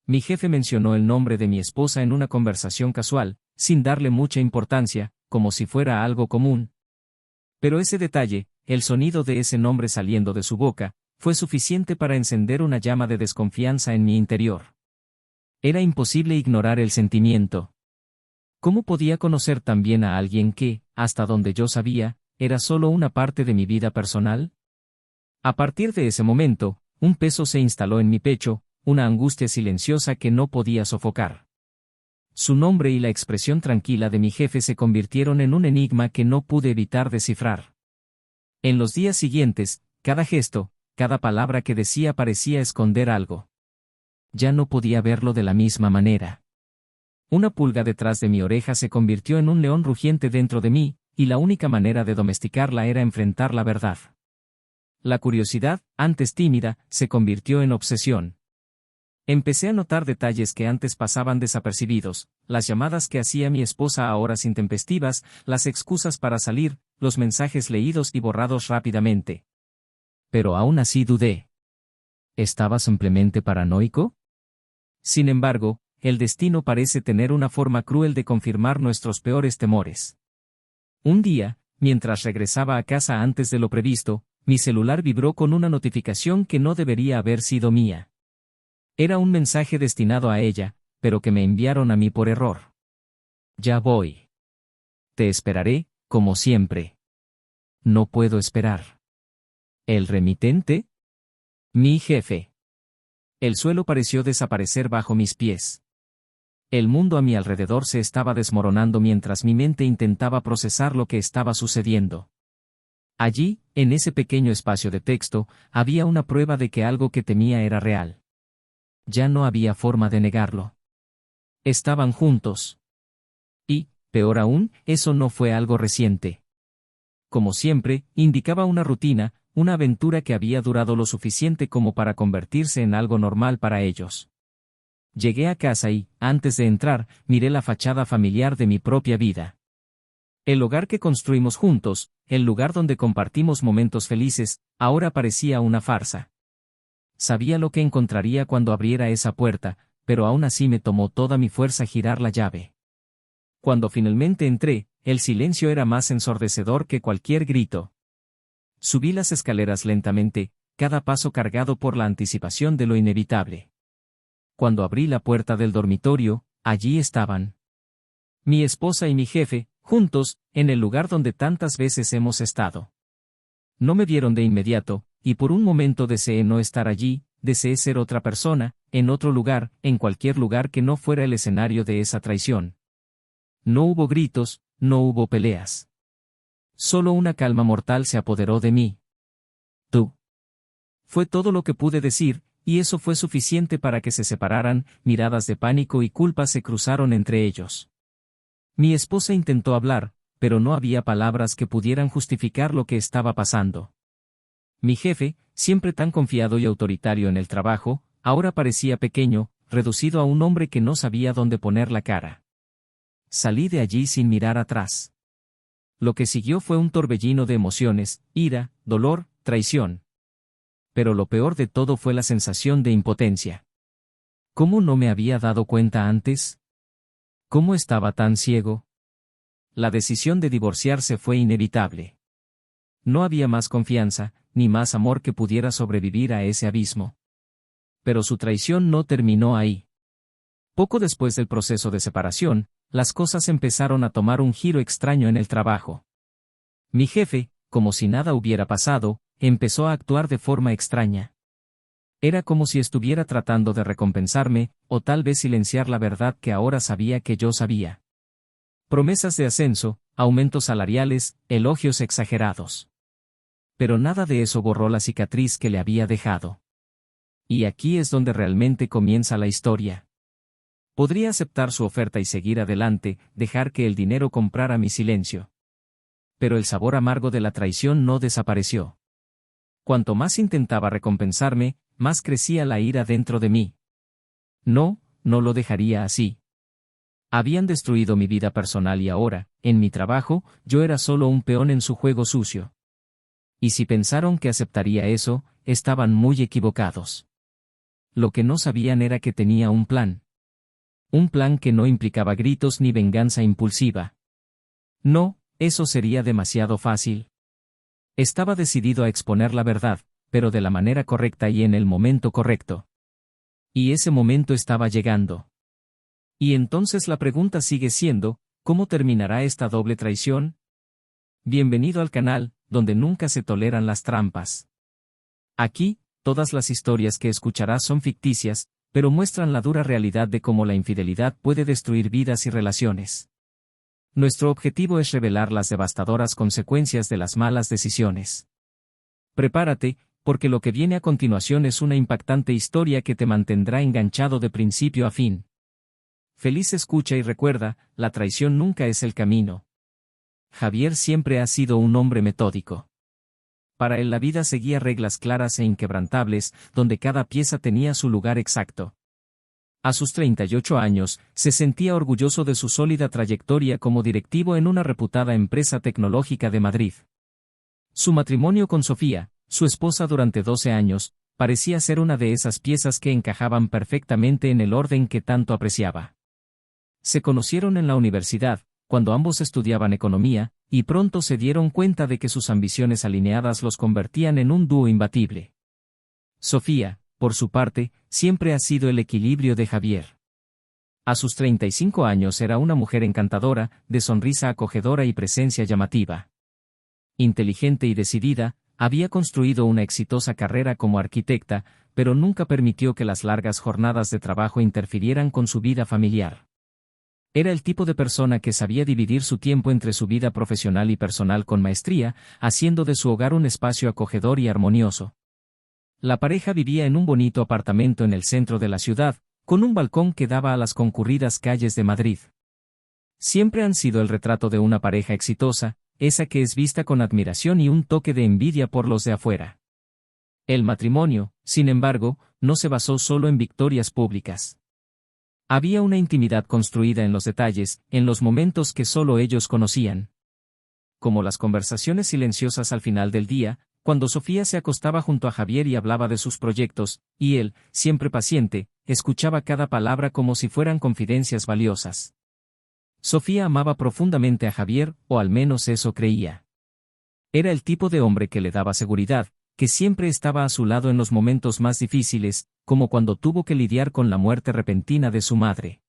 Mi jefe mencionó el nombre de mi esposa en una conversación casual, sin darle mucha importancia, como si fuera algo común. Pero ese detalle, el sonido de ese nombre saliendo de su boca, fue suficiente para encender una llama de desconfianza en mi interior. Era imposible ignorar el sentimiento. ¿Cómo podía conocer tan bien a alguien que, hasta donde yo sabía, era solo una parte de mi vida personal? A partir de ese momento, un peso se instaló en mi pecho, una angustia silenciosa que no podía sofocar. Su nombre y la expresión tranquila de mi jefe se convirtieron en un enigma que no pude evitar descifrar. En los días siguientes, cada gesto, cada palabra que decía parecía esconder algo. Ya no podía verlo de la misma manera. Una pulga detrás de mi oreja se convirtió en un león rugiente dentro de mí, y la única manera de domesticarla era enfrentar la verdad. La curiosidad, antes tímida, se convirtió en obsesión. Empecé a notar detalles que antes pasaban desapercibidos, las llamadas que hacía mi esposa a horas intempestivas, las excusas para salir, los mensajes leídos y borrados rápidamente. Pero aún así dudé. ¿Estaba simplemente paranoico? Sin embargo, el destino parece tener una forma cruel de confirmar nuestros peores temores. Un día, mientras regresaba a casa antes de lo previsto, mi celular vibró con una notificación que no debería haber sido mía. Era un mensaje destinado a ella, pero que me enviaron a mí por error. Ya voy. Te esperaré, como siempre. No puedo esperar. ¿El remitente? Mi jefe. El suelo pareció desaparecer bajo mis pies. El mundo a mi alrededor se estaba desmoronando mientras mi mente intentaba procesar lo que estaba sucediendo. Allí, en ese pequeño espacio de texto, había una prueba de que algo que temía era real. Ya no había forma de negarlo. Estaban juntos. Y, peor aún, eso no fue algo reciente. Como siempre, indicaba una rutina, una aventura que había durado lo suficiente como para convertirse en algo normal para ellos. Llegué a casa y, antes de entrar, miré la fachada familiar de mi propia vida. El hogar que construimos juntos, el lugar donde compartimos momentos felices, ahora parecía una farsa. Sabía lo que encontraría cuando abriera esa puerta, pero aún así me tomó toda mi fuerza girar la llave. Cuando finalmente entré, el silencio era más ensordecedor que cualquier grito. Subí las escaleras lentamente, cada paso cargado por la anticipación de lo inevitable. Cuando abrí la puerta del dormitorio, allí estaban. Mi esposa y mi jefe, juntos, en el lugar donde tantas veces hemos estado. No me vieron de inmediato, y por un momento deseé no estar allí, deseé ser otra persona, en otro lugar, en cualquier lugar que no fuera el escenario de esa traición. No hubo gritos, no hubo peleas. Solo una calma mortal se apoderó de mí. Tú. Fue todo lo que pude decir, y eso fue suficiente para que se separaran, miradas de pánico y culpa se cruzaron entre ellos. Mi esposa intentó hablar, pero no había palabras que pudieran justificar lo que estaba pasando. Mi jefe, siempre tan confiado y autoritario en el trabajo, ahora parecía pequeño, reducido a un hombre que no sabía dónde poner la cara. Salí de allí sin mirar atrás. Lo que siguió fue un torbellino de emociones, ira, dolor, traición. Pero lo peor de todo fue la sensación de impotencia. ¿Cómo no me había dado cuenta antes? ¿Cómo estaba tan ciego? La decisión de divorciarse fue inevitable. No había más confianza, ni más amor que pudiera sobrevivir a ese abismo. Pero su traición no terminó ahí. Poco después del proceso de separación, las cosas empezaron a tomar un giro extraño en el trabajo. Mi jefe, como si nada hubiera pasado, empezó a actuar de forma extraña. Era como si estuviera tratando de recompensarme, o tal vez silenciar la verdad que ahora sabía que yo sabía. Promesas de ascenso, aumentos salariales, elogios exagerados. Pero nada de eso borró la cicatriz que le había dejado. Y aquí es donde realmente comienza la historia. Podría aceptar su oferta y seguir adelante, dejar que el dinero comprara mi silencio. Pero el sabor amargo de la traición no desapareció. Cuanto más intentaba recompensarme, más crecía la ira dentro de mí. No, no lo dejaría así. Habían destruido mi vida personal y ahora, en mi trabajo, yo era solo un peón en su juego sucio. Y si pensaron que aceptaría eso, estaban muy equivocados. lo que no sabían era que tenía un plan. Un plan que no implicaba gritos ni venganza impulsiva. No, eso sería demasiado fácil. Estaba decidido a exponer la verdad, pero de la manera correcta y en el momento correcto. Y ese momento estaba llegando. Y entonces la pregunta sigue siendo, ¿cómo terminará esta doble traición? Bienvenido al canal, donde nunca se toleran las trampas. Aquí, todas las historias que escucharás son ficticias, pero muestran la dura realidad de cómo la infidelidad puede destruir vidas y relaciones. Nuestro objetivo es revelar las devastadoras consecuencias de las malas decisiones. Prepárate, porque lo que viene a continuación es una impactante historia que te mantendrá enganchado de principio a fin. Feliz escucha y recuerda, la traición nunca es el camino. Javier siempre ha sido un hombre metódico. Para él la vida seguía reglas claras e inquebrantables, donde cada pieza tenía su lugar exacto. A sus 38 años, se sentía orgulloso de su sólida trayectoria como directivo en una reputada empresa tecnológica de Madrid. Su matrimonio con Sofía, su esposa durante 12 años, parecía ser una de esas piezas que encajaban perfectamente en el orden que tanto apreciaba. Se conocieron en la universidad, cuando ambos estudiaban economía, y pronto se dieron cuenta de que sus ambiciones alineadas los convertían en un dúo imbatible. Sofía, por su parte, siempre ha sido el equilibrio de Javier. A sus 35 años era una mujer encantadora, de sonrisa acogedora y presencia llamativa. Inteligente y decidida, había construido una exitosa carrera como arquitecta, pero nunca permitió que las largas jornadas de trabajo interfirieran con su vida familiar. Era el tipo de persona que sabía dividir su tiempo entre su vida profesional y personal con maestría, haciendo de su hogar un espacio acogedor y armonioso. La pareja vivía en un bonito apartamento en el centro de la ciudad, con un balcón que daba a las concurridas calles de Madrid. Siempre han sido el retrato de una pareja exitosa, esa que es vista con admiración y un toque de envidia por los de afuera. El matrimonio, sin embargo, no se basó solo en victorias públicas. Había una intimidad construida en los detalles, en los momentos que solo ellos conocían. Como las conversaciones silenciosas al final del día, cuando Sofía se acostaba junto a Javier y hablaba de sus proyectos, y él, siempre paciente, escuchaba cada palabra como si fueran confidencias valiosas. Sofía amaba profundamente a Javier, o al menos eso creía. Era el tipo de hombre que le daba seguridad, que siempre estaba a su lado en los momentos más difíciles, como cuando tuvo que lidiar con la muerte repentina de su madre.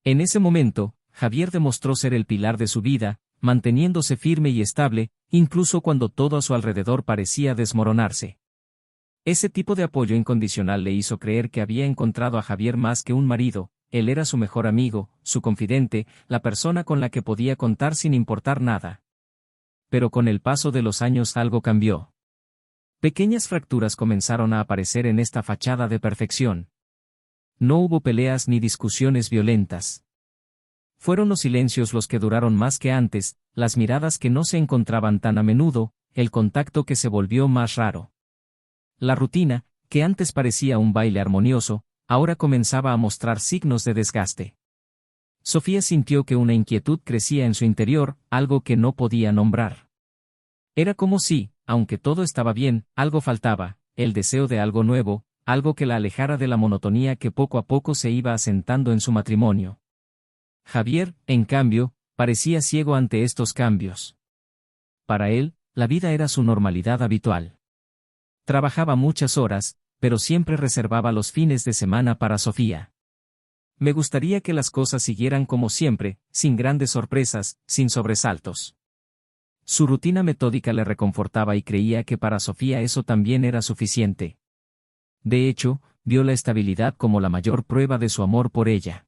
En ese momento, Javier demostró ser el pilar de su vida, manteniéndose firme y estable, incluso cuando todo a su alrededor parecía desmoronarse. Ese tipo de apoyo incondicional le hizo creer que había encontrado a Javier más que un marido, él era su mejor amigo, su confidente, la persona con la que podía contar sin importar nada. Pero con el paso de los años algo cambió. Pequeñas fracturas comenzaron a aparecer en esta fachada de perfección. No hubo peleas ni discusiones violentas. Fueron los silencios los que duraron más que antes, las miradas que no se encontraban tan a menudo, el contacto que se volvió más raro. La rutina, que antes parecía un baile armonioso, ahora comenzaba a mostrar signos de desgaste. Sofía sintió que una inquietud crecía en su interior, algo que no podía nombrar. Era como si, aunque todo estaba bien, algo faltaba, el deseo de algo nuevo, algo que la alejara de la monotonía que poco a poco se iba asentando en su matrimonio. Javier, en cambio, parecía ciego ante estos cambios. Para él, la vida era su normalidad habitual. Trabajaba muchas horas, pero siempre reservaba los fines de semana para Sofía. Me gustaría que las cosas siguieran como siempre, sin grandes sorpresas, sin sobresaltos. Su rutina metódica le reconfortaba y creía que para Sofía eso también era suficiente. De hecho, vio la estabilidad como la mayor prueba de su amor por ella.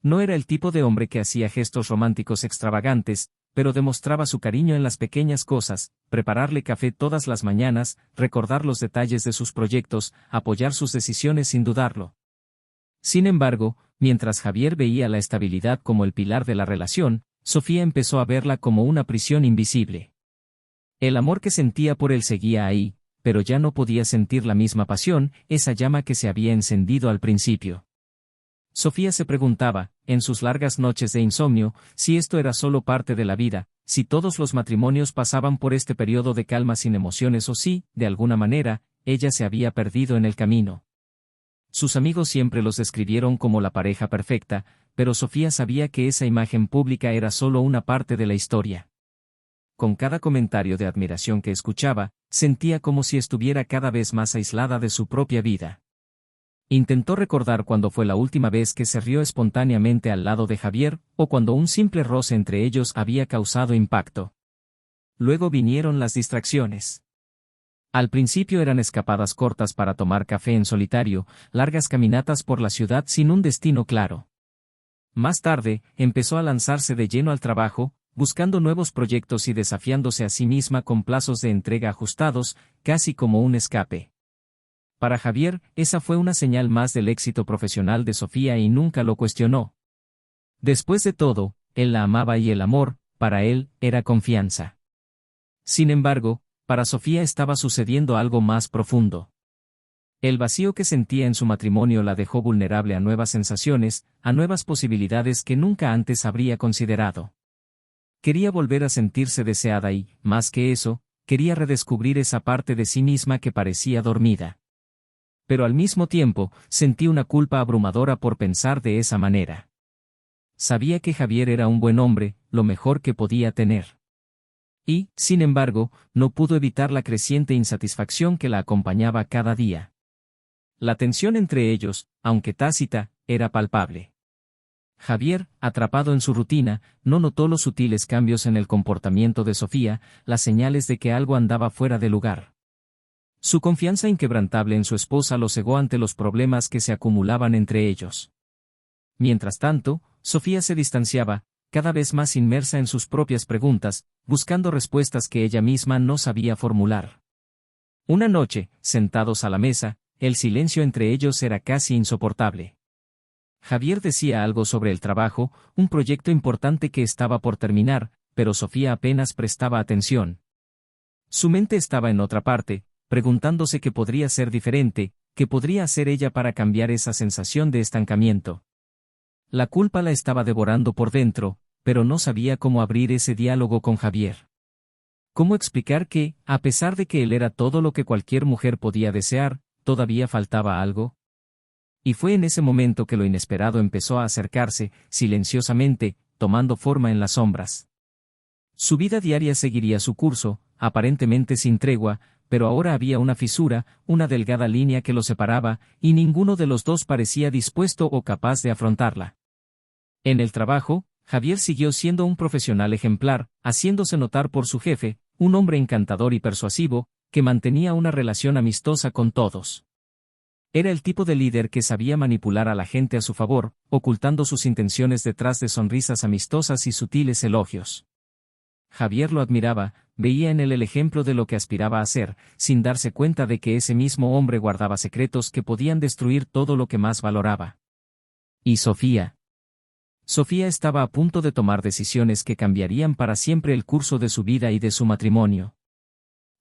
No era el tipo de hombre que hacía gestos románticos extravagantes, pero demostraba su cariño en las pequeñas cosas, prepararle café todas las mañanas, recordar los detalles de sus proyectos, apoyar sus decisiones sin dudarlo. Sin embargo, mientras Javier veía la estabilidad como el pilar de la relación, Sofía empezó a verla como una prisión invisible. El amor que sentía por él seguía ahí, pero ya no podía sentir la misma pasión, esa llama que se había encendido al principio. Sofía se preguntaba, en sus largas noches de insomnio, si esto era solo parte de la vida, si todos los matrimonios pasaban por este periodo de calma sin emociones o si, de alguna manera, ella se había perdido en el camino. Sus amigos siempre los describieron como la pareja perfecta, pero Sofía sabía que esa imagen pública era solo una parte de la historia. Con cada comentario de admiración que escuchaba, sentía como si estuviera cada vez más aislada de su propia vida. Intentó recordar cuándo fue la última vez que se rió espontáneamente al lado de Javier, o cuando un simple roce entre ellos había causado impacto. Luego vinieron las distracciones. Al principio eran escapadas cortas para tomar café en solitario, largas caminatas por la ciudad sin un destino claro. Más tarde, empezó a lanzarse de lleno al trabajo, buscando nuevos proyectos y desafiándose a sí misma con plazos de entrega ajustados, casi como un escape. Para Javier, esa fue una señal más del éxito profesional de Sofía y nunca lo cuestionó. Después de todo, él la amaba y el amor, para él, era confianza. Sin embargo, para Sofía estaba sucediendo algo más profundo. El vacío que sentía en su matrimonio la dejó vulnerable a nuevas sensaciones, a nuevas posibilidades que nunca antes habría considerado. Quería volver a sentirse deseada y, más que eso, quería redescubrir esa parte de sí misma que parecía dormida. Pero al mismo tiempo, sentí una culpa abrumadora por pensar de esa manera. Sabía que Javier era un buen hombre, lo mejor que podía tener. Y, sin embargo, no pudo evitar la creciente insatisfacción que la acompañaba cada día. La tensión entre ellos, aunque tácita, era palpable. Javier, atrapado en su rutina, no notó los sutiles cambios en el comportamiento de Sofía, las señales de que algo andaba fuera de lugar. Su confianza inquebrantable en su esposa lo cegó ante los problemas que se acumulaban entre ellos. Mientras tanto, Sofía se distanciaba, cada vez más inmersa en sus propias preguntas, buscando respuestas que ella misma no sabía formular. Una noche, sentados a la mesa, el silencio entre ellos era casi insoportable. Javier decía algo sobre el trabajo, un proyecto importante que estaba por terminar, pero Sofía apenas prestaba atención. Su mente estaba en otra parte, preguntándose qué podría ser diferente, qué podría hacer ella para cambiar esa sensación de estancamiento. La culpa la estaba devorando por dentro, pero no sabía cómo abrir ese diálogo con Javier. ¿Cómo explicar que, a pesar de que él era todo lo que cualquier mujer podía desear, todavía faltaba algo? Y fue en ese momento que lo inesperado empezó a acercarse, silenciosamente, tomando forma en las sombras. Su vida diaria seguiría su curso, aparentemente sin tregua, pero ahora había una fisura, una delgada línea que los separaba, y ninguno de los dos parecía dispuesto o capaz de afrontarla. En el trabajo, Javier siguió siendo un profesional ejemplar, haciéndose notar por su jefe, un hombre encantador y persuasivo, que mantenía una relación amistosa con todos. Era el tipo de líder que sabía manipular a la gente a su favor, ocultando sus intenciones detrás de sonrisas amistosas y sutiles elogios. Javier lo admiraba, veía en él el ejemplo de lo que aspiraba a ser, sin darse cuenta de que ese mismo hombre guardaba secretos que podían destruir todo lo que más valoraba. ¿Y Sofía? Sofía estaba a punto de tomar decisiones que cambiarían para siempre el curso de su vida y de su matrimonio.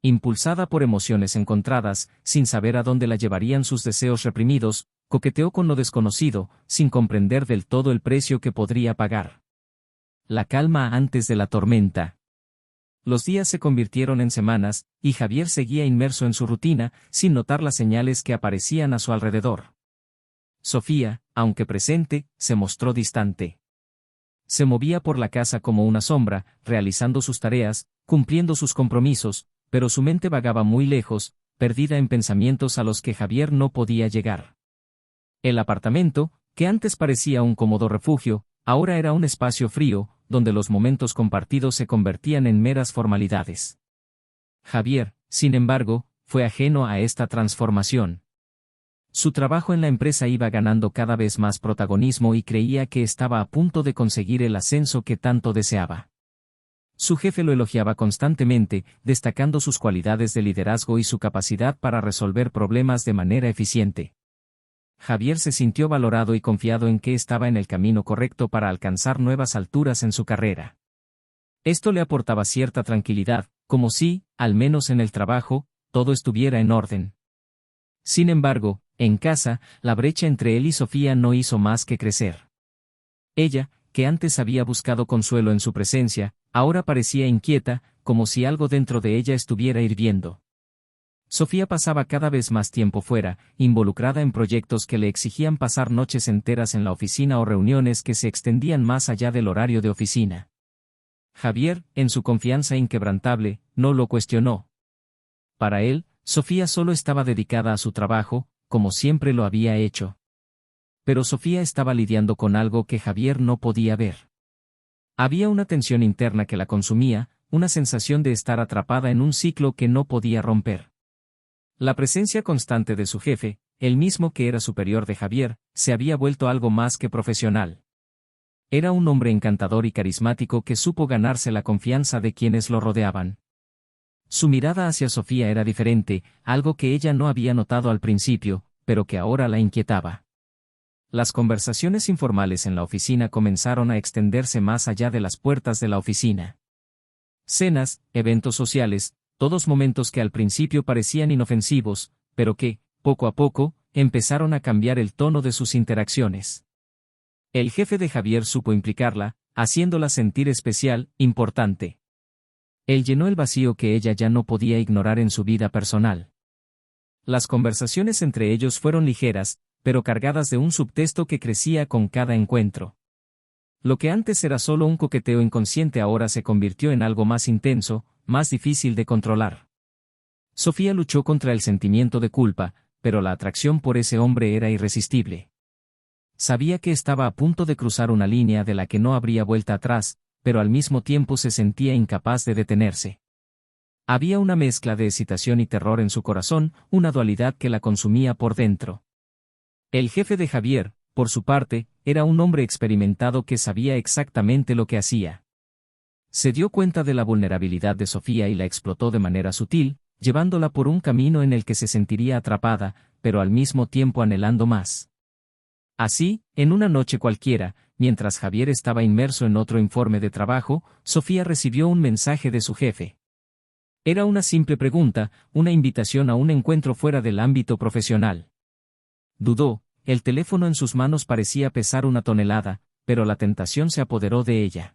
Impulsada por emociones encontradas, sin saber a dónde la llevarían sus deseos reprimidos, coqueteó con lo desconocido, sin comprender del todo el precio que podría pagar. La calma antes de la tormenta. Los días se convirtieron en semanas, y Javier seguía inmerso en su rutina, sin notar las señales que aparecían a su alrededor. Sofía, aunque presente, se mostró distante. Se movía por la casa como una sombra, realizando sus tareas, cumpliendo sus compromisos, pero su mente vagaba muy lejos, perdida en pensamientos a los que Javier no podía llegar. El apartamento, que antes parecía un cómodo refugio, ahora era un espacio frío, donde los momentos compartidos se convertían en meras formalidades. Javier, sin embargo, fue ajeno a esta transformación. Su trabajo en la empresa iba ganando cada vez más protagonismo y creía que estaba a punto de conseguir el ascenso que tanto deseaba. Su jefe lo elogiaba constantemente, destacando sus cualidades de liderazgo y su capacidad para resolver problemas de manera eficiente. Javier se sintió valorado y confiado en que estaba en el camino correcto para alcanzar nuevas alturas en su carrera. Esto le aportaba cierta tranquilidad, como si, al menos en el trabajo, todo estuviera en orden. Sin embargo, en casa, la brecha entre él y Sofía no hizo más que crecer. Ella, que antes había buscado consuelo en su presencia, ahora parecía inquieta, como si algo dentro de ella estuviera hirviendo. Sofía pasaba cada vez más tiempo fuera, involucrada en proyectos que le exigían pasar noches enteras en la oficina o reuniones que se extendían más allá del horario de oficina. Javier, en su confianza inquebrantable, no lo cuestionó. Para él, Sofía solo estaba dedicada a su trabajo, como siempre lo había hecho. Pero Sofía estaba lidiando con algo que Javier no podía ver. Había una tensión interna que la consumía, una sensación de estar atrapada en un ciclo que no podía romper. La presencia constante de su jefe, el mismo que era superior de Javier, se había vuelto algo más que profesional. Era un hombre encantador y carismático que supo ganarse la confianza de quienes lo rodeaban. Su mirada hacia Sofía era diferente, algo que ella no había notado al principio, pero que ahora la inquietaba. Las conversaciones informales en la oficina comenzaron a extenderse más allá de las puertas de la oficina. Cenas, eventos sociales, todos momentos que al principio parecían inofensivos, pero que, poco a poco, empezaron a cambiar el tono de sus interacciones. El jefe de Javier supo implicarla, haciéndola sentir especial, importante. Él llenó el vacío que ella ya no podía ignorar en su vida personal. Las conversaciones entre ellos fueron ligeras, pero cargadas de un subtexto que crecía con cada encuentro. Lo que antes era solo un coqueteo inconsciente ahora se convirtió en algo más intenso, más difícil de controlar. Sofía luchó contra el sentimiento de culpa, pero la atracción por ese hombre era irresistible. Sabía que estaba a punto de cruzar una línea de la que no habría vuelta atrás, pero al mismo tiempo se sentía incapaz de detenerse. Había una mezcla de excitación y terror en su corazón, una dualidad que la consumía por dentro. El jefe de Javier, por su parte, era un hombre experimentado que sabía exactamente lo que hacía. Se dio cuenta de la vulnerabilidad de Sofía y la explotó de manera sutil, llevándola por un camino en el que se sentiría atrapada, pero al mismo tiempo anhelando más. Así, en una noche cualquiera, mientras Javier estaba inmerso en otro informe de trabajo, Sofía recibió un mensaje de su jefe. Era una simple pregunta, una invitación a un encuentro fuera del ámbito profesional. Dudó, el teléfono en sus manos parecía pesar una tonelada, pero la tentación se apoderó de ella.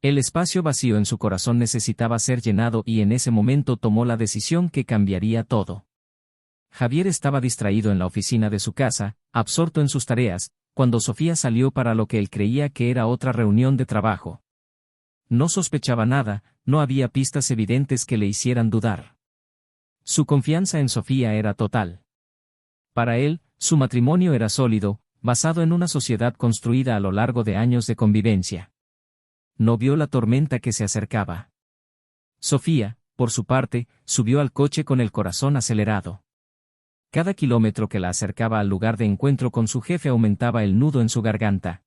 El espacio vacío en su corazón necesitaba ser llenado y en ese momento tomó la decisión que cambiaría todo. Javier estaba distraído en la oficina de su casa, absorto en sus tareas, cuando Sofía salió para lo que él creía que era otra reunión de trabajo. No sospechaba nada, no había pistas evidentes que le hicieran dudar. Su confianza en Sofía era total. Para él, su matrimonio era sólido, basado en una sociedad construida a lo largo de años de convivencia. No vio la tormenta que se acercaba. Sofía, por su parte, subió al coche con el corazón acelerado. Cada kilómetro que la acercaba al lugar de encuentro con su jefe aumentaba el nudo en su garganta.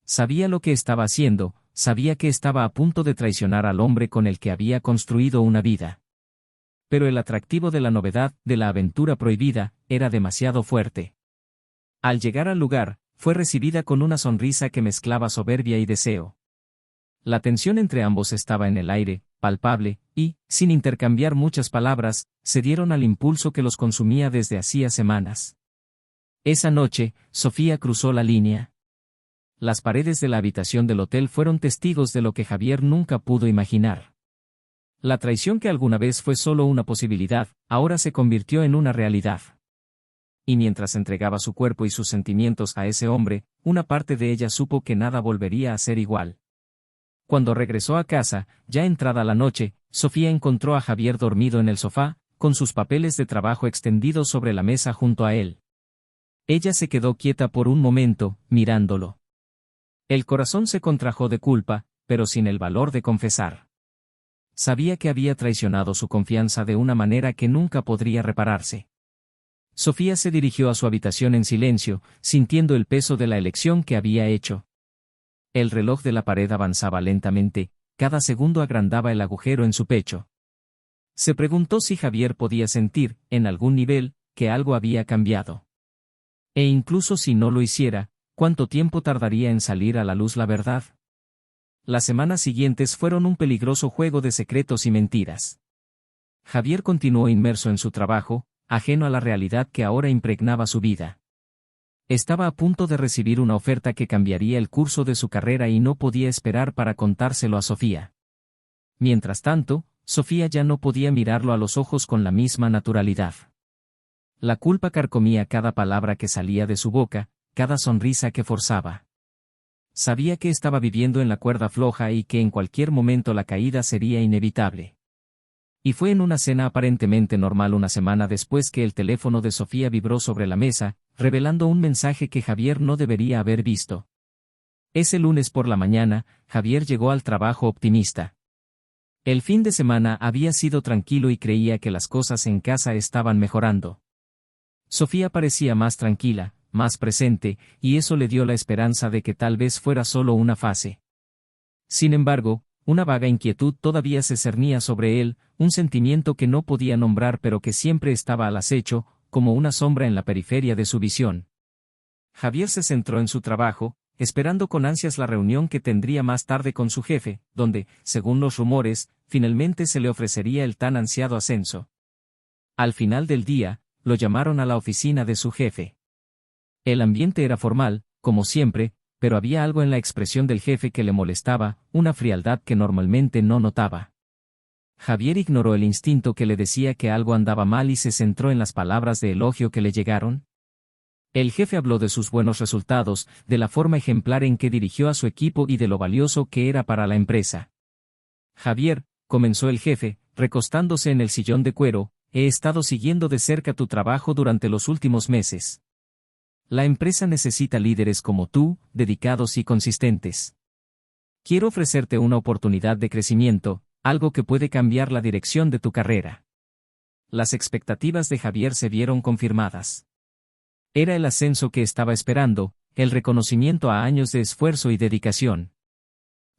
Sabía lo que estaba haciendo, sabía que estaba a punto de traicionar al hombre con el que había construido una vida. Pero el atractivo de la novedad, de la aventura prohibida, era demasiado fuerte. Al llegar al lugar, fue recibida con una sonrisa que mezclaba soberbia y deseo. La tensión entre ambos estaba en el aire, palpable, y, sin intercambiar muchas palabras, cedieron al impulso que los consumía desde hacía semanas. Esa noche, Sofía cruzó la línea. Las paredes de la habitación del hotel fueron testigos de lo que Javier nunca pudo imaginar. La traición que alguna vez fue solo una posibilidad, ahora se convirtió en una realidad. Y mientras entregaba su cuerpo y sus sentimientos a ese hombre, una parte de ella supo que nada volvería a ser igual. Cuando regresó a casa, ya entrada la noche, Sofía encontró a Javier dormido en el sofá, con sus papeles de trabajo extendidos sobre la mesa junto a él. Ella se quedó quieta por un momento, mirándolo. El corazón se contrajo de culpa, pero sin el valor de confesar. Sabía que había traicionado su confianza de una manera que nunca podría repararse. Sofía se dirigió a su habitación en silencio, sintiendo el peso de la elección que había hecho. El reloj de la pared avanzaba lentamente, cada segundo agrandaba el agujero en su pecho. Se preguntó si Javier podía sentir, en algún nivel, que algo había cambiado. E incluso si no lo hiciera, ¿cuánto tiempo tardaría en salir a la luz la verdad? Las semanas siguientes fueron un peligroso juego de secretos y mentiras. Javier continuó inmerso en su trabajo, ajeno a la realidad que ahora impregnaba su vida. Estaba a punto de recibir una oferta que cambiaría el curso de su carrera y no podía esperar para contárselo a Sofía. Mientras tanto, Sofía ya no podía mirarlo a los ojos con la misma naturalidad. La culpa carcomía cada palabra que salía de su boca, cada sonrisa que forzaba. Sabía que estaba viviendo en la cuerda floja y que en cualquier momento la caída sería inevitable. Y fue en una cena aparentemente normal una semana después que el teléfono de Sofía vibró sobre la mesa, revelando un mensaje que Javier no debería haber visto. Ese lunes por la mañana, Javier llegó al trabajo optimista. El fin de semana había sido tranquilo y creía que las cosas en casa estaban mejorando. Sofía parecía más tranquila, más presente, y eso le dio la esperanza de que tal vez fuera solo una fase. Sin embargo, una vaga inquietud todavía se cernía sobre él, un sentimiento que no podía nombrar pero que siempre estaba al acecho, como una sombra en la periferia de su visión. Javier se centró en su trabajo, esperando con ansias la reunión que tendría más tarde con su jefe, donde, según los rumores, finalmente se le ofrecería el tan ansiado ascenso. Al final del día, lo llamaron a la oficina de su jefe. El ambiente era formal, como siempre, pero había algo en la expresión del jefe que le molestaba, una frialdad que normalmente no notaba. Javier ignoró el instinto que le decía que algo andaba mal y se centró en las palabras de elogio que le llegaron. El jefe habló de sus buenos resultados, de la forma ejemplar en que dirigió a su equipo y de lo valioso que era para la empresa. Javier, comenzó el jefe, recostándose en el sillón de cuero, he estado siguiendo de cerca tu trabajo durante los últimos meses. La empresa necesita líderes como tú, dedicados y consistentes. Quiero ofrecerte una oportunidad de crecimiento, algo que puede cambiar la dirección de tu carrera. Las expectativas de Javier se vieron confirmadas. Era el ascenso que estaba esperando, el reconocimiento a años de esfuerzo y dedicación.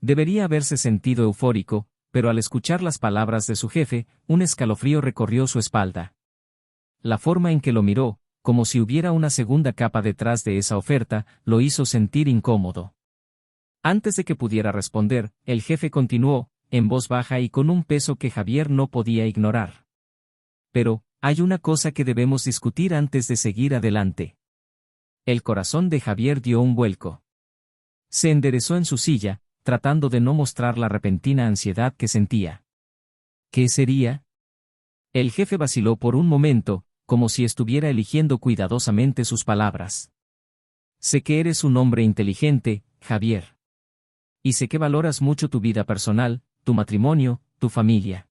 Debería haberse sentido eufórico, pero al escuchar las palabras de su jefe, un escalofrío recorrió su espalda. La forma en que lo miró, como si hubiera una segunda capa detrás de esa oferta, lo hizo sentir incómodo. Antes de que pudiera responder, el jefe continuó, en voz baja y con un peso que Javier no podía ignorar. Pero, hay una cosa que debemos discutir antes de seguir adelante. El corazón de Javier dio un vuelco. Se enderezó en su silla, tratando de no mostrar la repentina ansiedad que sentía. ¿Qué sería? El jefe vaciló por un momento, como si estuviera eligiendo cuidadosamente sus palabras. Sé que eres un hombre inteligente, Javier. Y sé que valoras mucho tu vida personal, tu matrimonio, tu familia.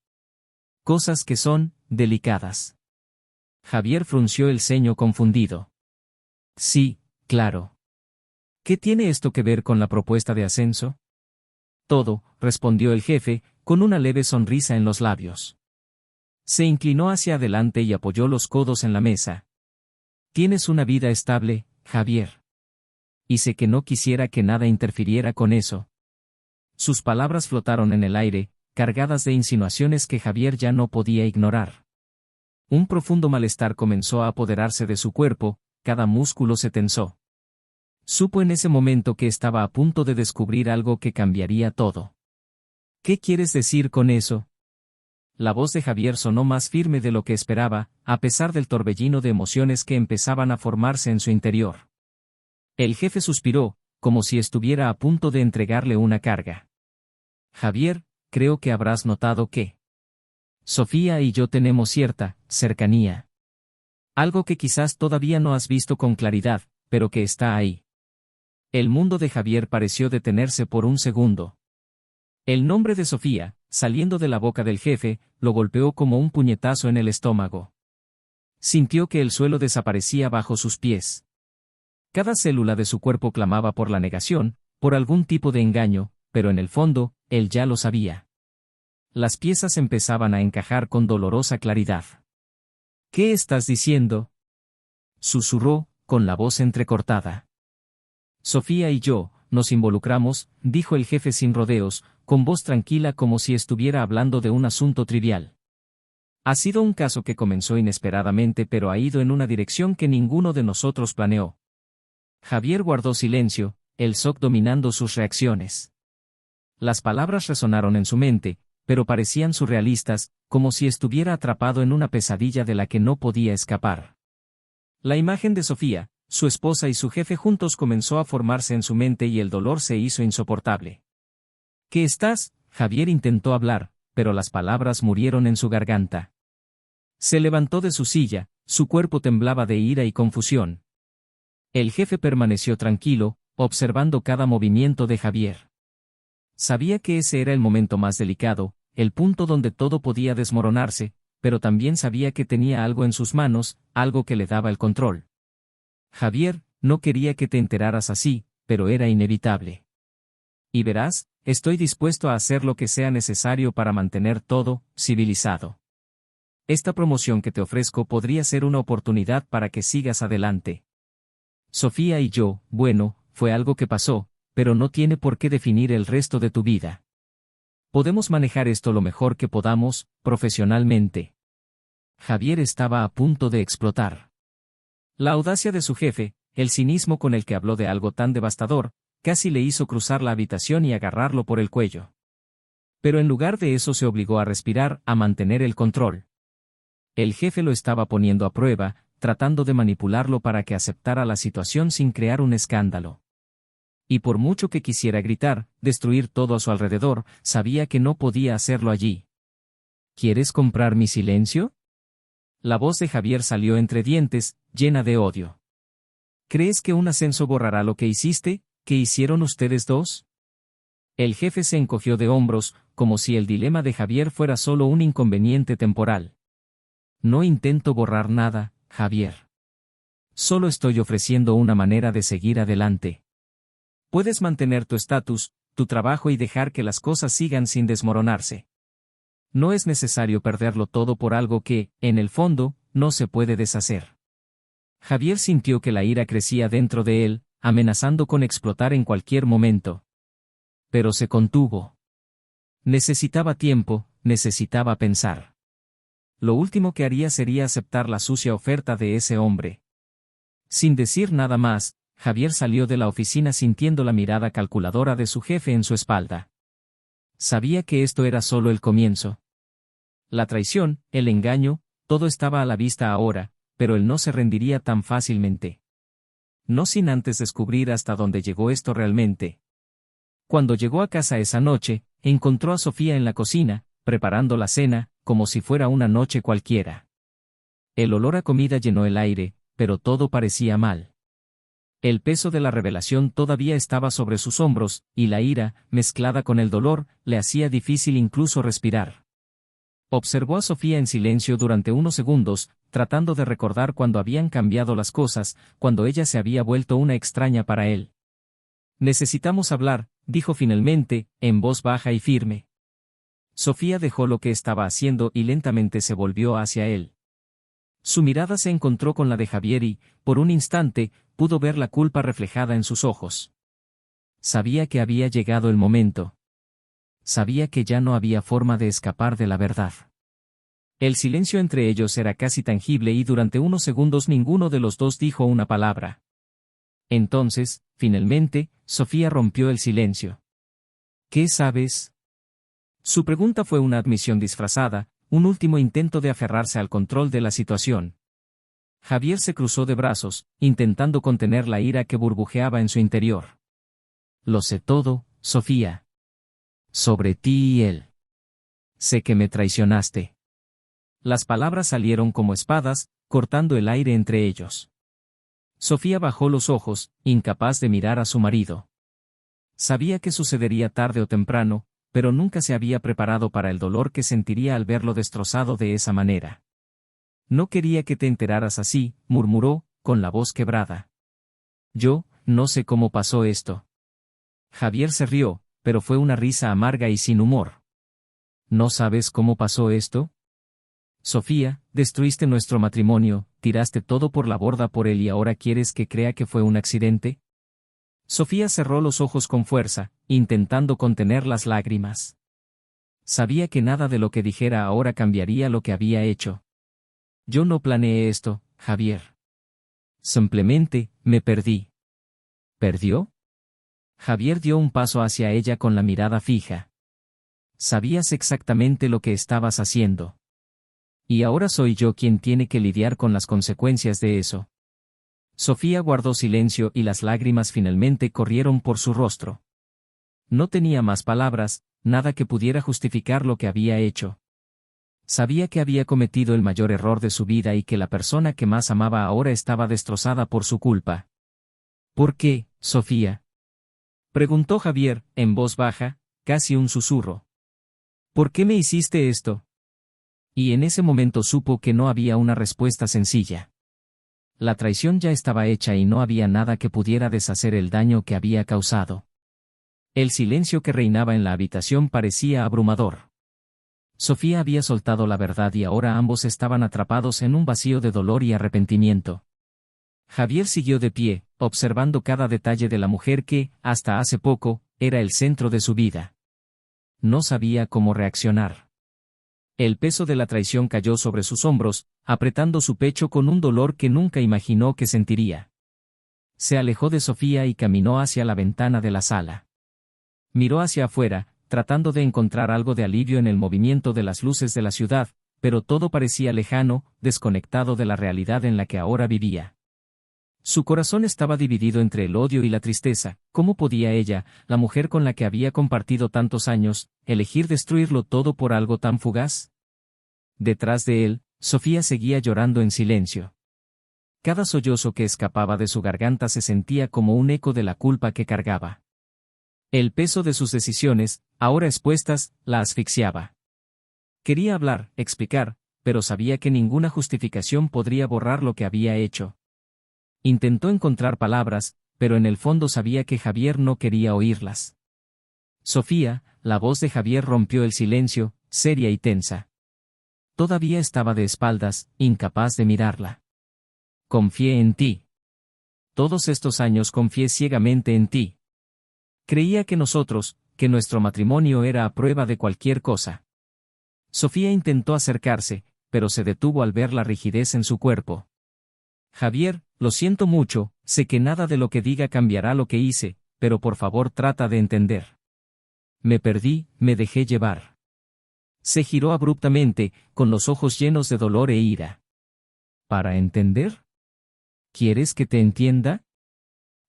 Cosas que son delicadas. Javier frunció el ceño confundido. Sí, claro. ¿Qué tiene esto que ver con la propuesta de ascenso? Todo, respondió el jefe, con una leve sonrisa en los labios. Se inclinó hacia adelante y apoyó los codos en la mesa. Tienes una vida estable, Javier. Y sé que no quisiera que nada interfiriera con eso. Sus palabras flotaron en el aire, cargadas de insinuaciones que Javier ya no podía ignorar. Un profundo malestar comenzó a apoderarse de su cuerpo, cada músculo se tensó. Supo en ese momento que estaba a punto de descubrir algo que cambiaría todo. ¿Qué quieres decir con eso? La voz de Javier sonó más firme de lo que esperaba, a pesar del torbellino de emociones que empezaban a formarse en su interior. El jefe suspiró, como si estuviera a punto de entregarle una carga. Javier, creo que habrás notado que Sofía y yo tenemos cierta cercanía. Algo que quizás todavía no has visto con claridad, pero que está ahí. El mundo de Javier pareció detenerse por un segundo. El nombre de Sofía, saliendo de la boca del jefe, lo golpeó como un puñetazo en el estómago. Sintió que el suelo desaparecía bajo sus pies. Cada célula de su cuerpo clamaba por la negación, por algún tipo de engaño, pero en el fondo, él ya lo sabía. Las piezas empezaban a encajar con dolorosa claridad. ¿Qué estás diciendo? Susurró, con la voz entrecortada. Sofía y yo, nos involucramos, dijo el jefe sin rodeos, con voz tranquila como si estuviera hablando de un asunto trivial. Ha sido un caso que comenzó inesperadamente pero ha ido en una dirección que ninguno de nosotros planeó. Javier guardó silencio, el shock dominando sus reacciones. Las palabras resonaron en su mente, pero parecían surrealistas, como si estuviera atrapado en una pesadilla de la que no podía escapar. La imagen de Sofía, su esposa y su jefe juntos comenzó a formarse en su mente y el dolor se hizo insoportable. ¿Qué estás? Javier intentó hablar, pero las palabras murieron en su garganta. Se levantó de su silla, su cuerpo temblaba de ira y confusión. El jefe permaneció tranquilo, observando cada movimiento de Javier. Sabía que ese era el momento más delicado, el punto donde todo podía desmoronarse, pero también sabía que tenía algo en sus manos, algo que le daba el control. Javier, no quería que te enteraras así, pero era inevitable. Y verás, estoy dispuesto a hacer lo que sea necesario para mantener todo civilizado. Esta promoción que te ofrezco podría ser una oportunidad para que sigas adelante. Sofía y yo, bueno, fue algo que pasó, pero no tiene por qué definir el resto de tu vida. Podemos manejar esto lo mejor que podamos, profesionalmente. Javier estaba a punto de explotar. La audacia de su jefe, el cinismo con el que habló de algo tan devastador, casi le hizo cruzar la habitación y agarrarlo por el cuello. Pero en lugar de eso se obligó a respirar, a mantener el control. El jefe lo estaba poniendo a prueba, tratando de manipularlo para que aceptara la situación sin crear un escándalo. Y por mucho que quisiera gritar, destruir todo a su alrededor, sabía que no podía hacerlo allí. ¿Quieres comprar mi silencio? La voz de Javier salió entre dientes, llena de odio. ¿Crees que un ascenso borrará lo que hiciste, que hicieron ustedes dos? El jefe se encogió de hombros, como si el dilema de Javier fuera solo un inconveniente temporal. No intento borrar nada, Javier. Solo estoy ofreciendo una manera de seguir adelante. Puedes mantener tu estatus, tu trabajo y dejar que las cosas sigan sin desmoronarse. No es necesario perderlo todo por algo que, en el fondo, no se puede deshacer. Javier sintió que la ira crecía dentro de él, amenazando con explotar en cualquier momento. Pero se contuvo. Necesitaba tiempo, necesitaba pensar. Lo último que haría sería aceptar la sucia oferta de ese hombre. Sin decir nada más, Javier salió de la oficina sintiendo la mirada calculadora de su jefe en su espalda. Sabía que esto era solo el comienzo. La traición, el engaño, todo estaba a la vista ahora, pero él no se rendiría tan fácilmente. No sin antes descubrir hasta dónde llegó esto realmente. Cuando llegó a casa esa noche, encontró a Sofía en la cocina, preparando la cena, como si fuera una noche cualquiera. El olor a comida llenó el aire, pero todo parecía mal. El peso de la revelación todavía estaba sobre sus hombros, y la ira, mezclada con el dolor, le hacía difícil incluso respirar. Observó a Sofía en silencio durante unos segundos, tratando de recordar cuándo habían cambiado las cosas, cuando ella se había vuelto una extraña para él. Necesitamos hablar, dijo finalmente, en voz baja y firme. Sofía dejó lo que estaba haciendo y lentamente se volvió hacia él. Su mirada se encontró con la de Javier y, por un instante, pudo ver la culpa reflejada en sus ojos. Sabía que había llegado el momento. Sabía que ya no había forma de escapar de la verdad. El silencio entre ellos era casi tangible y durante unos segundos ninguno de los dos dijo una palabra. Entonces, finalmente, Sofía rompió el silencio. ¿Qué sabes? Su pregunta fue una admisión disfrazada, un último intento de aferrarse al control de la situación. Javier se cruzó de brazos, intentando contener la ira que burbujeaba en su interior. Lo sé todo, Sofía. Sobre ti y él. Sé que me traicionaste. Las palabras salieron como espadas, cortando el aire entre ellos. Sofía bajó los ojos, incapaz de mirar a su marido. Sabía que sucedería tarde o temprano, pero nunca se había preparado para el dolor que sentiría al verlo destrozado de esa manera. No quería que te enteraras así, murmuró, con la voz quebrada. Yo, no sé cómo pasó esto. Javier se rió, pero fue una risa amarga y sin humor. ¿No sabes cómo pasó esto? Sofía, destruiste nuestro matrimonio, tiraste todo por la borda por él y ahora quieres que crea que fue un accidente. Sofía cerró los ojos con fuerza, intentando contener las lágrimas. Sabía que nada de lo que dijera ahora cambiaría lo que había hecho. Yo no planeé esto, Javier. Simplemente, me perdí. ¿Perdió? Javier dio un paso hacia ella con la mirada fija. Sabías exactamente lo que estabas haciendo. Y ahora soy yo quien tiene que lidiar con las consecuencias de eso. Sofía guardó silencio y las lágrimas finalmente corrieron por su rostro. No tenía más palabras, nada que pudiera justificar lo que había hecho. Sabía que había cometido el mayor error de su vida y que la persona que más amaba ahora estaba destrozada por su culpa. ¿Por qué, Sofía? Preguntó Javier, en voz baja, casi un susurro. ¿Por qué me hiciste esto? Y en ese momento supo que no había una respuesta sencilla. La traición ya estaba hecha y no había nada que pudiera deshacer el daño que había causado. El silencio que reinaba en la habitación parecía abrumador. Sofía había soltado la verdad y ahora ambos estaban atrapados en un vacío de dolor y arrepentimiento. Javier siguió de pie, observando cada detalle de la mujer que, hasta hace poco, era el centro de su vida. No sabía cómo reaccionar. El peso de la traición cayó sobre sus hombros, apretando su pecho con un dolor que nunca imaginó que sentiría. Se alejó de Sofía y caminó hacia la ventana de la sala. Miró hacia afuera, tratando de encontrar algo de alivio en el movimiento de las luces de la ciudad, pero todo parecía lejano, desconectado de la realidad en la que ahora vivía. Su corazón estaba dividido entre el odio y la tristeza. ¿Cómo podía ella, la mujer con la que había compartido tantos años, elegir destruirlo todo por algo tan fugaz? Detrás de él, Sofía seguía llorando en silencio. Cada sollozo que escapaba de su garganta se sentía como un eco de la culpa que cargaba. El peso de sus decisiones, ahora expuestas, la asfixiaba. Quería hablar, explicar, pero sabía que ninguna justificación podría borrar lo que había hecho. Intentó encontrar palabras, pero en el fondo sabía que Javier no quería oírlas. Sofía, la voz de Javier rompió el silencio, seria y tensa. Todavía estaba de espaldas, incapaz de mirarla. Confié en ti. Todos estos años confié ciegamente en ti. Creía que que nuestro matrimonio era a prueba de cualquier cosa. Sofía intentó acercarse, pero se detuvo al ver la rigidez en su cuerpo. Javier, lo siento mucho, sé que nada de lo que diga cambiará lo que hice, pero por favor trata de entender. Me perdí, me dejé llevar. Se giró abruptamente, con los ojos llenos de dolor e ira. ¿Para entender? ¿Quieres que te entienda?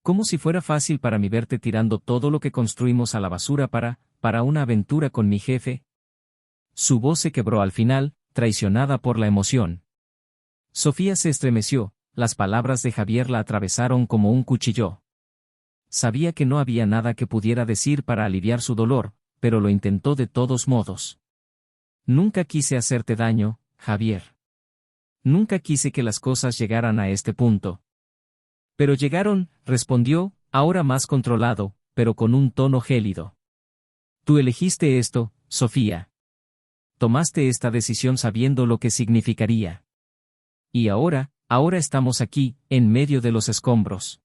Como si fuera fácil para mí verte tirando todo lo que construimos a la basura para una aventura con mi jefe. Su voz se quebró al final, traicionada por la emoción. Sofía se estremeció, las palabras de Javier la atravesaron como un cuchillo. Sabía que no había nada que pudiera decir para aliviar su dolor, pero lo intentó de todos modos. Nunca quise hacerte daño, Javier. Nunca quise que las cosas llegaran a este punto. Pero llegaron, respondió, ahora más controlado, pero con un tono gélido. Tú elegiste esto, Sofía. Tomaste esta decisión sabiendo lo que significaría. Y ahora estamos aquí, en medio de los escombros.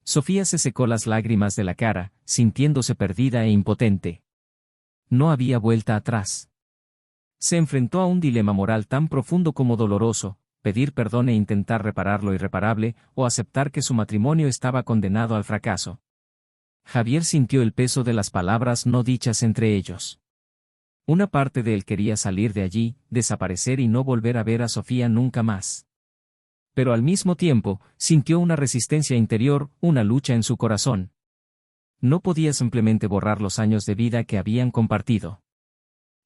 Sofía se secó las lágrimas de la cara, sintiéndose perdida e impotente. No había vuelta atrás. Se enfrentó a un dilema moral tan profundo como doloroso: pedir perdón e intentar reparar lo irreparable, o aceptar que su matrimonio estaba condenado al fracaso. Javier sintió el peso de las palabras no dichas entre ellos. Una parte de él quería salir de allí, desaparecer y no volver a ver a Sofía nunca más. Pero al mismo tiempo, sintió una resistencia interior, una lucha en su corazón. No podía simplemente borrar los años de vida que habían compartido.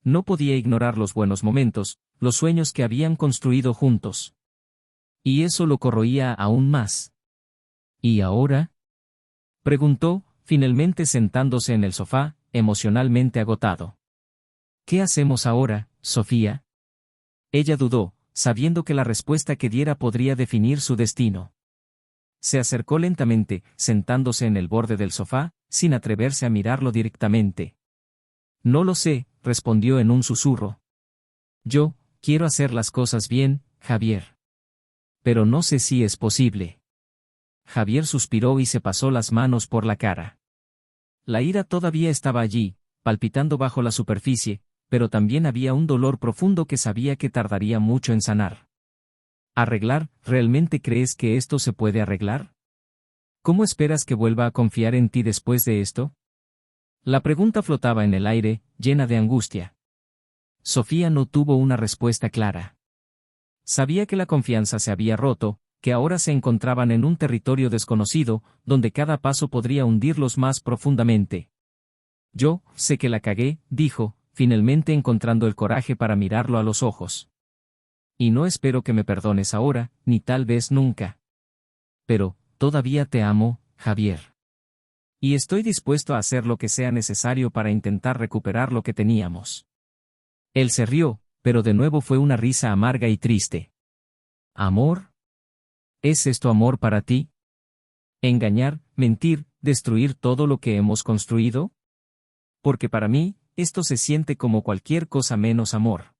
No podía ignorar los buenos momentos, los sueños que habían construido juntos. Y eso lo corroía aún más. ¿Y ahora?, preguntó, finalmente sentándose en el sofá, emocionalmente agotado. ¿Qué hacemos ahora, Sofía? Ella dudó, sabiendo que la respuesta que diera podría definir su destino. Se acercó lentamente, sentándose en el borde del sofá, sin atreverse a mirarlo directamente. No lo sé, respondió en un susurro. Yo quiero hacer las cosas bien, Javier. Pero no sé si es posible. Javier suspiró y se pasó las manos por la cara. La ira todavía estaba allí, palpitando bajo la superficie, pero también había un dolor profundo que sabía que tardaría mucho en sanar. ¿Arreglar? ¿Realmente crees que esto se puede arreglar? ¿Cómo esperas que vuelva a confiar en ti después de esto? La pregunta flotaba en el aire, llena de angustia. Sofía no tuvo una respuesta clara. Sabía que la confianza se había roto, que ahora se encontraban en un territorio desconocido, donde cada paso podría hundirlos más profundamente. Yo sé que la cagué, dijo, finalmente encontrando el coraje para mirarlo a los ojos. Y no espero que me perdones ahora, ni tal vez nunca. Pero, todavía te amo, Javier. Y estoy dispuesto a hacer lo que sea necesario para intentar recuperar lo que teníamos. Él se rió, pero de nuevo fue una risa amarga y triste. ¿Amor? ¿Es esto amor para ti? ¿Engañar, mentir, destruir todo lo que hemos construido? Porque para mí, esto se siente como cualquier cosa menos amor.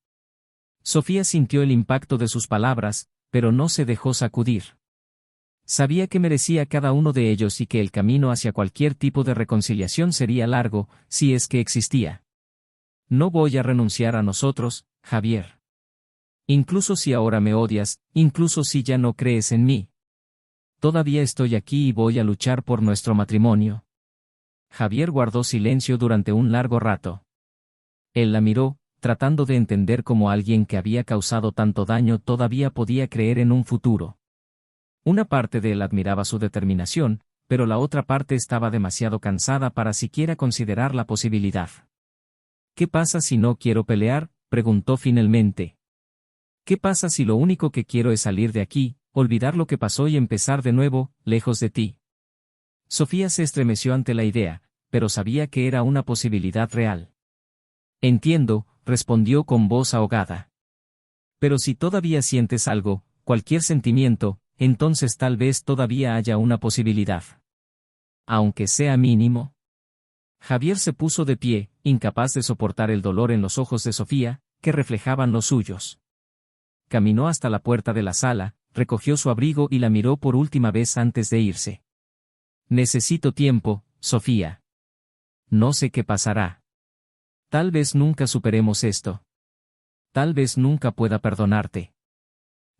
Sofía sintió el impacto de sus palabras, pero no se dejó sacudir. Sabía que merecía cada uno de ellos y que el camino hacia cualquier tipo de reconciliación sería largo, si es que existía. No voy a renunciar a nosotros, Javier. Incluso si ahora me odias, incluso si ya no crees en mí. Todavía estoy aquí y voy a luchar por nuestro matrimonio. Javier guardó silencio durante un largo rato. Él la miró, tratando de entender cómo alguien que había causado tanto daño todavía podía creer en un futuro. Una parte de él admiraba su determinación, pero la otra parte estaba demasiado cansada para siquiera considerar la posibilidad. ¿Qué pasa si no quiero pelear?, preguntó finalmente. ¿Qué pasa si lo único que quiero es salir de aquí, olvidar lo que pasó y empezar de nuevo, lejos de ti? Sofía se estremeció ante la idea, pero sabía que era una posibilidad real. Entiendo, respondió con voz ahogada. Pero si todavía sientes algo, cualquier sentimiento, entonces tal vez todavía haya una posibilidad. Aunque sea mínimo. Javier se puso de pie, incapaz de soportar el dolor en los ojos de Sofía, que reflejaban los suyos. Caminó hasta la puerta de la sala, recogió su abrigo y la miró por última vez antes de irse. Necesito tiempo, Sofía. No sé qué pasará. Tal vez nunca superemos esto. Tal vez nunca pueda perdonarte.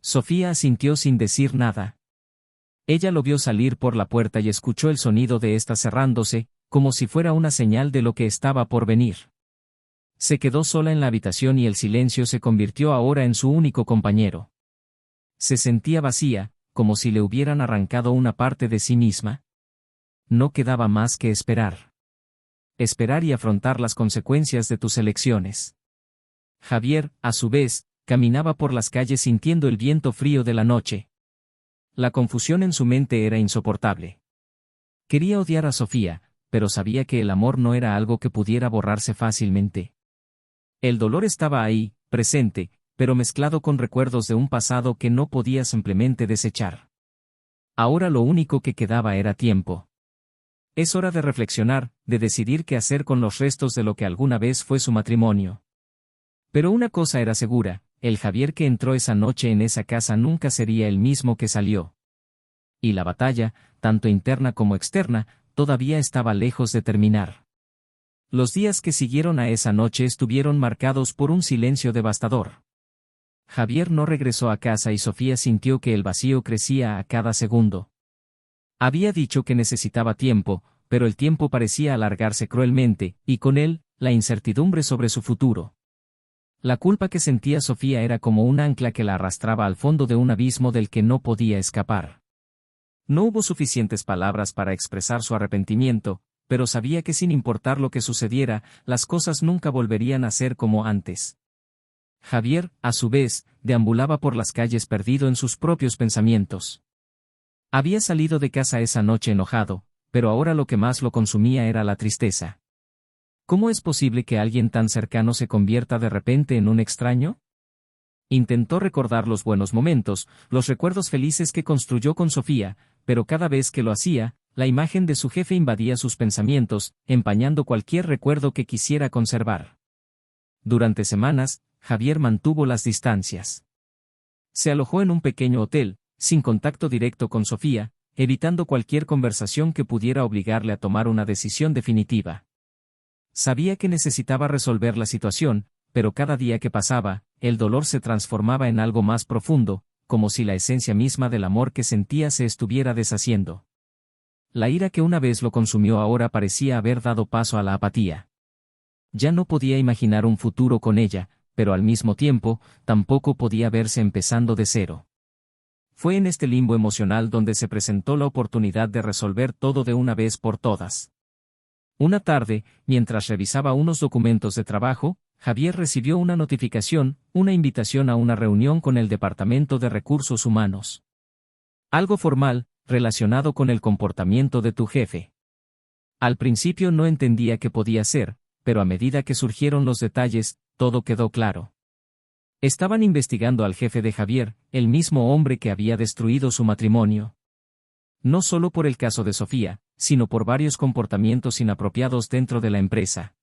Sofía asintió sin decir nada. Ella lo vio salir por la puerta y escuchó el sonido de ésta cerrándose, como si fuera una señal de lo que estaba por venir. Se quedó sola en la habitación y el silencio se convirtió ahora en su único compañero. Se sentía vacía, como si le hubieran arrancado una parte de sí misma. No quedaba más que esperar. Esperar y afrontar las consecuencias de tus elecciones. Javier, a su vez, caminaba por las calles sintiendo el viento frío de la noche. La confusión en su mente era insoportable. Quería odiar a Sofía, pero sabía que el amor no era algo que pudiera borrarse fácilmente. El dolor estaba ahí, presente, pero mezclado con recuerdos de un pasado que no podía simplemente desechar. Ahora lo único que quedaba era tiempo. Es hora de reflexionar, de decidir qué hacer con los restos de lo que alguna vez fue su matrimonio. Pero una cosa era segura, el Javier que entró esa noche en esa casa nunca sería el mismo que salió. Y la batalla, tanto interna como externa, todavía estaba lejos de terminar. Los días que siguieron a esa noche estuvieron marcados por un silencio devastador. Javier no regresó a casa y Sofía sintió que el vacío crecía a cada segundo. Había dicho que necesitaba tiempo, pero el tiempo parecía alargarse cruelmente, y con él, la incertidumbre sobre su futuro. La culpa que sentía Sofía era como un ancla que la arrastraba al fondo de un abismo del que no podía escapar. No hubo suficientes palabras para expresar su arrepentimiento, pero sabía que sin importar lo que sucediera, las cosas nunca volverían a ser como antes. Javier, a su vez, deambulaba por las calles perdido en sus propios pensamientos. Había salido de casa esa noche enojado, pero ahora lo que más lo consumía era la tristeza. ¿Cómo es posible que alguien tan cercano se convierta de repente en un extraño? Intentó recordar los buenos momentos, los recuerdos felices que construyó con Sofía, pero cada vez que lo hacía, la imagen de su jefe invadía sus pensamientos, empañando cualquier recuerdo que quisiera conservar. Durante semanas, Javier mantuvo las distancias. Se alojó en un pequeño hotel, sin contacto directo con Sofía, evitando cualquier conversación que pudiera obligarle a tomar una decisión definitiva. Sabía que necesitaba resolver la situación, pero cada día que pasaba, el dolor se transformaba en algo más profundo, como si la esencia misma del amor que sentía se estuviera deshaciendo. La ira que una vez lo consumió ahora parecía haber dado paso a la apatía. Ya no podía imaginar un futuro con ella, pero al mismo tiempo, tampoco podía verse empezando de cero. Fue en este limbo emocional donde se presentó la oportunidad de resolver todo de una vez por todas. Una tarde, mientras revisaba unos documentos de trabajo, Javier recibió una notificación, una invitación a una reunión con el Departamento de Recursos Humanos. Algo formal, relacionado con el comportamiento de tu jefe. Al principio no entendía qué podía ser, pero a medida que surgieron los detalles, todo quedó claro. Estaban investigando al jefe de Javier, el mismo hombre que había destruido su matrimonio. No solo por el caso de Sofía, sino por varios comportamientos inapropiados dentro de la empresa.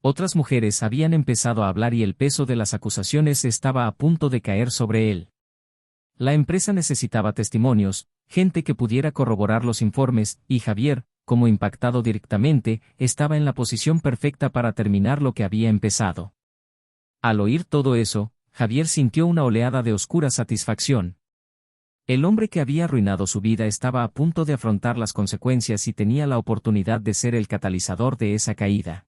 Otras mujeres habían empezado a hablar y el peso de las acusaciones estaba a punto de caer sobre él. La empresa necesitaba testimonios, gente que pudiera corroborar los informes, y Javier, como impactado directamente, estaba en la posición perfecta para terminar lo que había empezado. Al oír todo eso, Javier sintió una oleada de oscura satisfacción. El hombre que había arruinado su vida estaba a punto de afrontar las consecuencias y tenía la oportunidad de ser el catalizador de esa caída.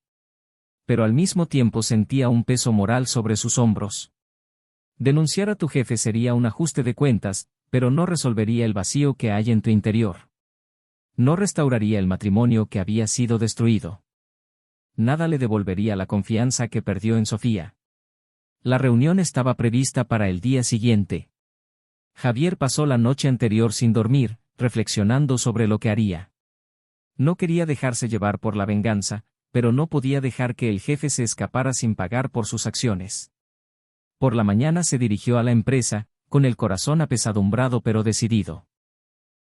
Pero al mismo tiempo sentía un peso moral sobre sus hombros. Denunciar a tu jefe sería un ajuste de cuentas, pero no resolvería el vacío que hay en tu interior. No restauraría el matrimonio que había sido destruido. Nada le devolvería la confianza que perdió en Sofía. La reunión estaba prevista para el día siguiente. Javier pasó la noche anterior sin dormir, reflexionando sobre lo que haría. No quería dejarse llevar por la venganza, pero no podía dejar que el jefe se escapara sin pagar por sus acciones. Por la mañana se dirigió a la empresa, con el corazón apesadumbrado pero decidido.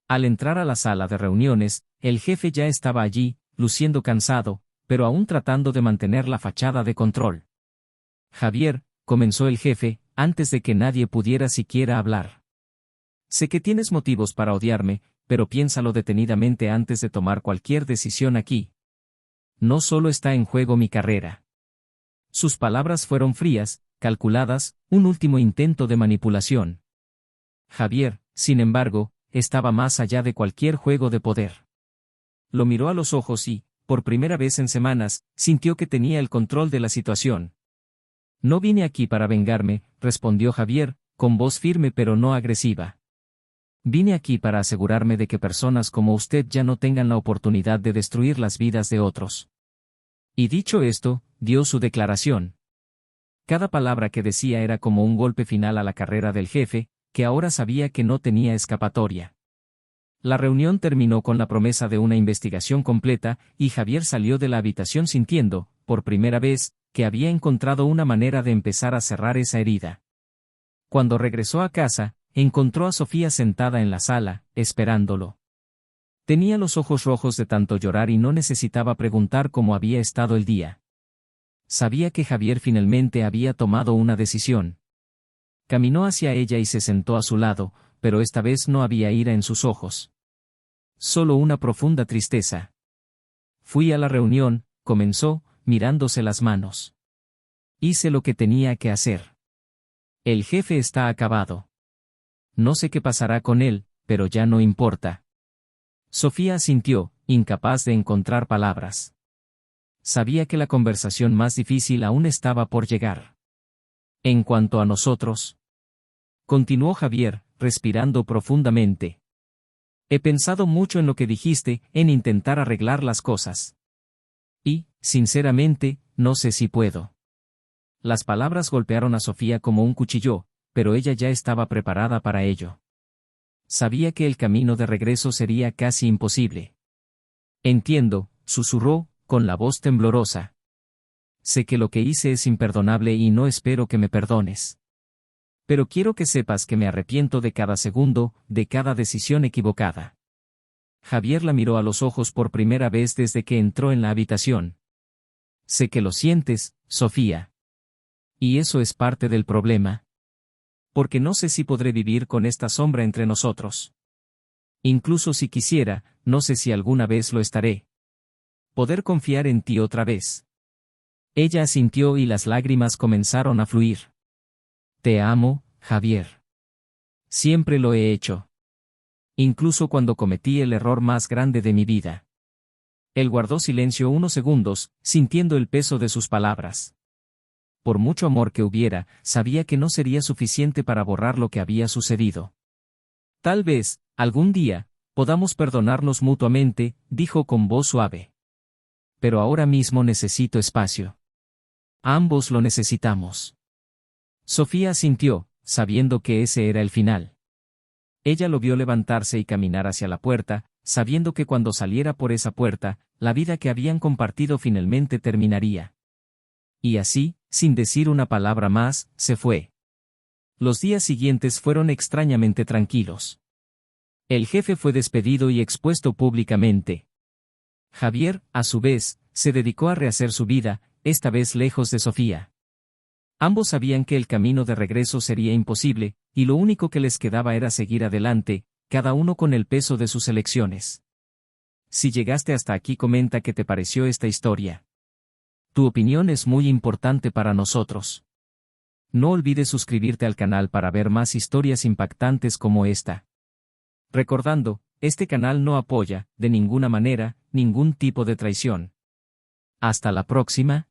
Al entrar a la sala de reuniones, el jefe ya estaba allí, luciendo cansado, pero aún tratando de mantener la fachada de control. Javier, comenzó el jefe, antes de que nadie pudiera siquiera hablar. Sé que tienes motivos para odiarme, pero piénsalo detenidamente antes de tomar cualquier decisión aquí. No solo está en juego mi carrera. Sus palabras fueron frías, calculadas, un último intento de manipulación. Javier, sin embargo, estaba más allá de cualquier juego de poder. Lo miró a los ojos y, por primera vez en semanas, sintió que tenía el control de la situación. No vine aquí para vengarme, respondió Javier, con voz firme pero no agresiva. Vine aquí para asegurarme de que personas como usted ya no tengan la oportunidad de destruir las vidas de otros. Y dicho esto, dio su declaración. Cada palabra que decía era como un golpe final a la carrera del jefe, que ahora sabía que no tenía escapatoria. La reunión terminó con la promesa de una investigación completa, y Javier salió de la habitación sintiendo, por primera vez, que había encontrado una manera de empezar a cerrar esa herida. Cuando regresó a casa, encontró a Sofía sentada en la sala, esperándolo. Tenía los ojos rojos de tanto llorar y no necesitaba preguntar cómo había estado el día. Sabía que Javier finalmente había tomado una decisión. Caminó hacia ella y se sentó a su lado, pero esta vez no había ira en sus ojos. Solo una profunda tristeza. Fui a la reunión, comenzó, mirándose las manos. Hice lo que tenía que hacer. El jefe está acabado. No sé qué pasará con él, pero ya no importa. Sofía asintió, incapaz de encontrar palabras. Sabía que la conversación más difícil aún estaba por llegar. En cuanto a nosotros, continuó Javier, respirando profundamente. He pensado mucho en lo que dijiste, en intentar arreglar las cosas. Y, sinceramente, no sé si puedo. Las palabras golpearon a Sofía como un cuchillo, pero ella ya estaba preparada para ello. Sabía que el camino de regreso sería casi imposible. Entiendo, susurró, con la voz temblorosa. Sé que lo que hice es imperdonable y no espero que me perdones. Pero quiero que sepas que me arrepiento de cada segundo, de cada decisión equivocada. Javier la miró a los ojos por primera vez desde que entró en la habitación. Sé que lo sientes, Sofía. Y eso es parte del problema. Porque no sé si podré vivir con esta sombra entre nosotros. Incluso si quisiera, no sé si alguna vez lo estaré. Poder confiar en ti otra vez. Ella asintió y las lágrimas comenzaron a fluir. Te amo, Javier. Siempre lo he hecho. Incluso cuando cometí el error más grande de mi vida. Él guardó silencio unos segundos, sintiendo el peso de sus palabras. Por mucho amor que hubiera, sabía que no sería suficiente para borrar lo que había sucedido. Tal vez, algún día, podamos perdonarnos mutuamente, dijo con voz suave. pero ahora mismo necesito espacio. Ambos lo necesitamos. Sofía asintió, sabiendo que ese era el final. Ella lo vio levantarse y caminar hacia la puerta, sabiendo que cuando saliera por esa puerta, la vida que habían compartido finalmente terminaría. Y así, sin decir una palabra más, se fue. Los días siguientes fueron extrañamente tranquilos. El jefe fue despedido y expuesto públicamente. Javier, a su vez, se dedicó a rehacer su vida, esta vez lejos de Sofía. Ambos sabían que el camino de regreso sería imposible, y lo único que les quedaba era seguir adelante, cada uno con el peso de sus elecciones. Si llegaste hasta aquí, comenta qué te pareció esta historia. Tu opinión es muy importante para nosotros. No olvides suscribirte al canal para ver más historias impactantes como esta. Recordando, este canal no apoya, de ninguna manera, ningún tipo de traición. Hasta la próxima.